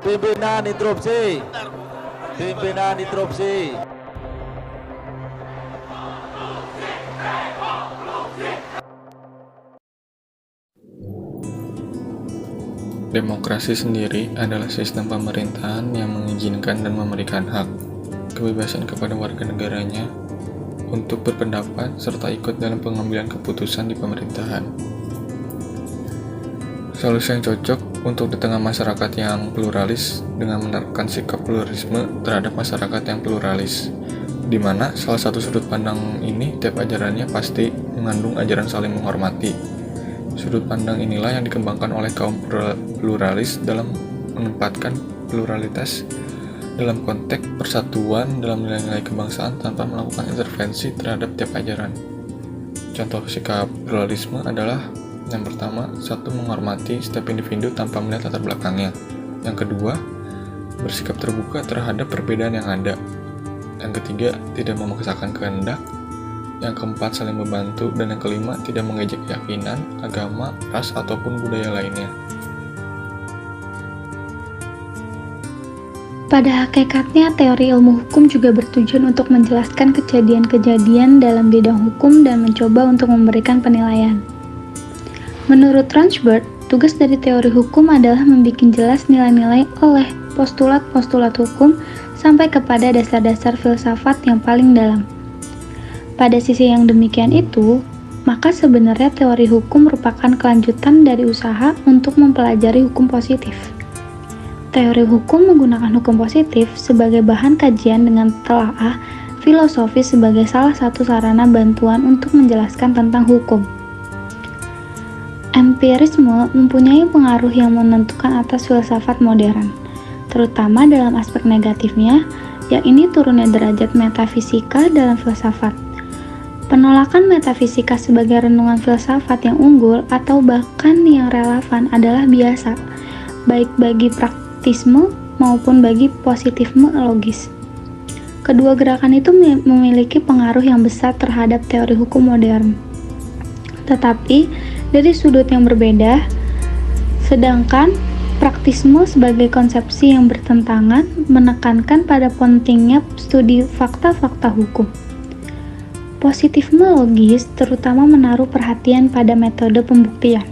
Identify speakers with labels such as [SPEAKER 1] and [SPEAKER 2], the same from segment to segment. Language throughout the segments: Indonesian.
[SPEAKER 1] Pimpinan interupsi. Pimpinan interupsi.
[SPEAKER 2] Demokrasi sendiri adalah sistem pemerintahan yang mengizinkan dan memberikan hak, kebebasan kepada warga negaranya untuk berpendapat serta ikut dalam pengambilan keputusan di pemerintahan. Solusi yang cocok untuk di tengah masyarakat yang pluralis dengan menerapkan sikap pluralisme terhadap masyarakat yang pluralis, di mana salah satu sudut pandang ini tiap ajarannya pasti mengandung ajaran saling menghormati. Sudut pandang inilah yang dikembangkan oleh kaum pluralis dalam menempatkan pluralitas dalam konteks persatuan dalam nilai-nilai kebangsaan tanpa melakukan intervensi terhadap tiap ajaran. Contoh sikap pluralisme adalah yang pertama, satu, menghormati setiap individu tanpa melihat latar belakangnya. Yang kedua, bersikap terbuka terhadap perbedaan yang ada. Yang ketiga, tidak memaksakan kehendak. Yang keempat, saling membantu. Dan yang kelima, tidak mengejek keyakinan, agama, ras, ataupun budaya lainnya.
[SPEAKER 3] Pada hakikatnya, teori ilmu hukum juga bertujuan untuk menjelaskan kejadian-kejadian dalam bidang hukum dan mencoba untuk memberikan penilaian. Menurut Rothbard, tugas dari teori hukum adalah membuat jelas nilai-nilai oleh postulat-postulat hukum sampai kepada dasar-dasar filsafat yang paling dalam. Pada sisi yang demikian itu, maka sebenarnya teori hukum merupakan kelanjutan dari usaha untuk mempelajari hukum positif. Teori hukum menggunakan hukum positif sebagai bahan kajian dengan telaah filosofis sebagai salah satu sarana bantuan untuk menjelaskan tentang hukum. Empirisme mempunyai pengaruh yang menentukan atas filsafat modern, terutama dalam aspek negatifnya, yakni turunnya derajat metafisika dalam filsafat. Penolakan metafisika sebagai renungan filsafat yang unggul atau bahkan yang relevan adalah biasa, baik bagi praktisme maupun bagi positifisme logis. Kedua gerakan itu memiliki pengaruh yang besar terhadap teori hukum modern. Tetapi, dari sudut yang berbeda, sedangkan praktisme sebagai konsepsi yang bertentangan menekankan pada pentingnya studi fakta-fakta hukum. Positifisme logis terutama menaruh perhatian pada metode pembuktian.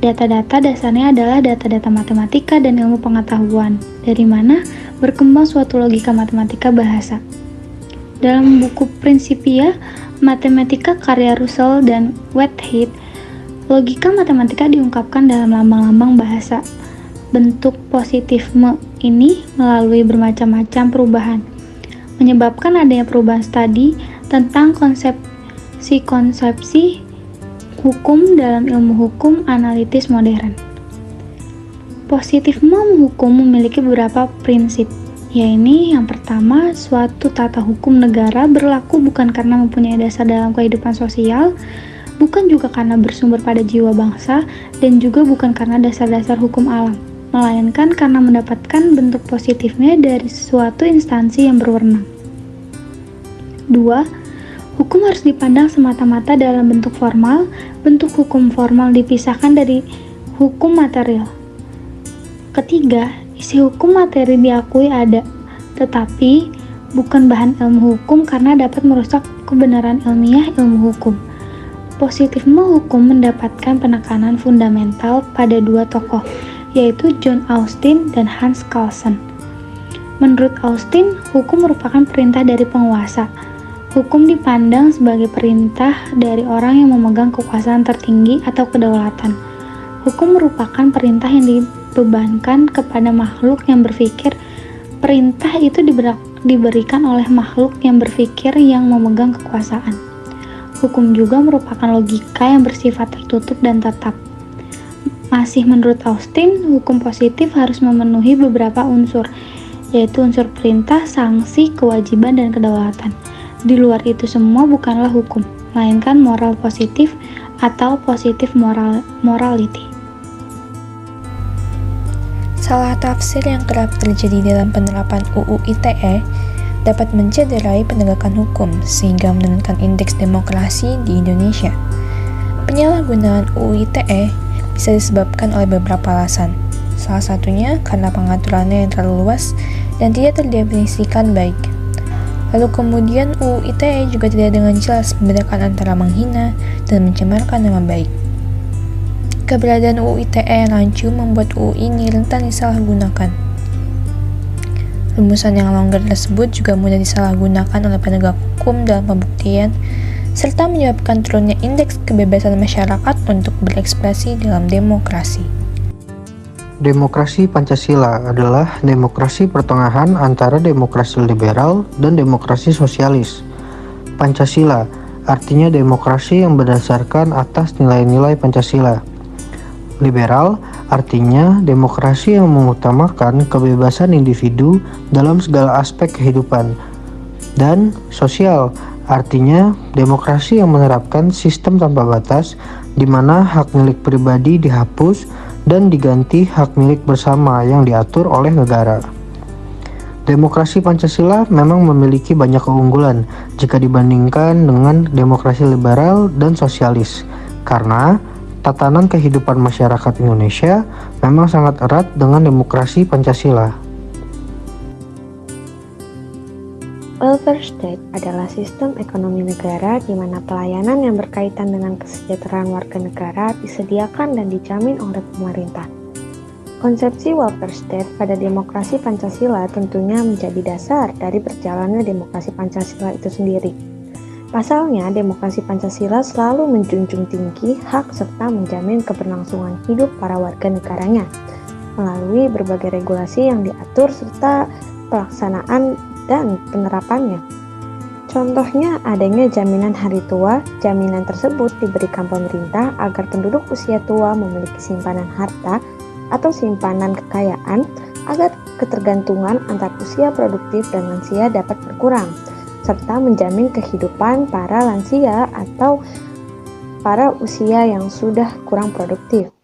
[SPEAKER 3] Data-data dasarnya adalah data-data matematika dan ilmu pengetahuan, dari mana berkembang suatu logika matematika bahasa. Dalam buku Principia Mathematica karya Russell dan Whitehead, logika matematika diungkapkan dalam lambang-lambang bahasa. Bentuk positifisme ini melalui bermacam-macam perubahan, menyebabkan adanya perubahan studi tentang konsepsi hukum dalam ilmu hukum analitis modern. Positifisme hukum memiliki beberapa prinsip, yaitu yang pertama, suatu tata hukum negara berlaku bukan karena mempunyai dasar dalam kehidupan sosial, bukan juga karena bersumber pada jiwa bangsa, dan juga bukan karena dasar-dasar hukum alam, melainkan karena mendapatkan bentuk positifnya dari suatu instansi yang berwenang. 2. Hukum harus dipandang semata-mata dalam bentuk formal. Bentuk hukum formal dipisahkan dari hukum material. Ketiga, isi hukum materi diakui ada, tetapi bukan bahan ilmu hukum karena dapat merusak kebenaran ilmiah ilmu hukum. Positifisme hukum mendapatkan penekanan fundamental pada dua tokoh, yaitu John Austin dan Hans Kelsen. Menurut Austin, hukum merupakan perintah dari penguasa. Hukum dipandang sebagai perintah dari orang yang memegang kekuasaan tertinggi atau kedaulatan. Hukum merupakan perintah yang dibebankan kepada makhluk yang berpikir. Perintah itu diberikan oleh makhluk yang berpikir yang memegang kekuasaan. Hukum juga merupakan logika yang bersifat tertutup dan tetap. Masih menurut Austin, hukum positif harus memenuhi beberapa unsur, yaitu unsur perintah, sanksi, kewajiban, dan kedaulatan. Di luar itu semua bukanlah hukum, melainkan moral positif atau positif morality.
[SPEAKER 4] Salah tafsir yang kerap terjadi dalam penerapan UU ITE dapat mencederai penegakan hukum sehingga menurunkan indeks demokrasi di Indonesia. Penyalahgunaan UU ITE bisa disebabkan oleh beberapa alasan. Salah satunya karena pengaturannya yang terlalu luas dan tidak terdefinisikan baik. Lalu kemudian UU ITE juga tidak dengan jelas membedakan antara menghina dan mencemarkan nama baik. Keberadaan UU ITE yang rancu membuat UU ini rentan disalahgunakan. Rumusan yang longgar tersebut juga mudah disalahgunakan oleh penegak hukum dalam pembuktian, serta menyebabkan turunnya indeks kebebasan masyarakat untuk berekspresi dalam demokrasi.
[SPEAKER 5] Demokrasi Pancasila adalah demokrasi pertengahan antara demokrasi liberal dan demokrasi sosialis. Pancasila artinya demokrasi yang berdasarkan atas nilai-nilai Pancasila. Liberal artinya demokrasi yang mengutamakan kebebasan individu dalam segala aspek kehidupan. Dan sosial artinya demokrasi yang menerapkan sistem tanpa batas di mana hak milik pribadi dihapus dan diganti hak milik bersama yang diatur oleh negara. Demokrasi Pancasila memang memiliki banyak keunggulan jika dibandingkan dengan demokrasi liberal dan sosialis, karena tatanan kehidupan masyarakat Indonesia memang sangat erat dengan demokrasi Pancasila.
[SPEAKER 6] Welfare state adalah sistem ekonomi negara di mana pelayanan yang berkaitan dengan kesejahteraan warga negara disediakan dan dijamin oleh pemerintah. Konsepsi welfare state pada demokrasi Pancasila tentunya menjadi dasar dari berjalannya demokrasi Pancasila itu sendiri. Pasalnya, demokrasi Pancasila selalu menjunjung tinggi hak serta menjamin keberlangsungan hidup para warga negaranya melalui berbagai regulasi yang diatur serta pelaksanaan dan penerapannya. Contohnya adanya jaminan hari tua. Jaminan tersebut diberikan pemerintah agar penduduk usia tua memiliki simpanan harta atau simpanan kekayaan agar ketergantungan antar usia produktif dan lansia dapat berkurang, serta menjamin kehidupan para lansia atau para usia yang sudah kurang produktif.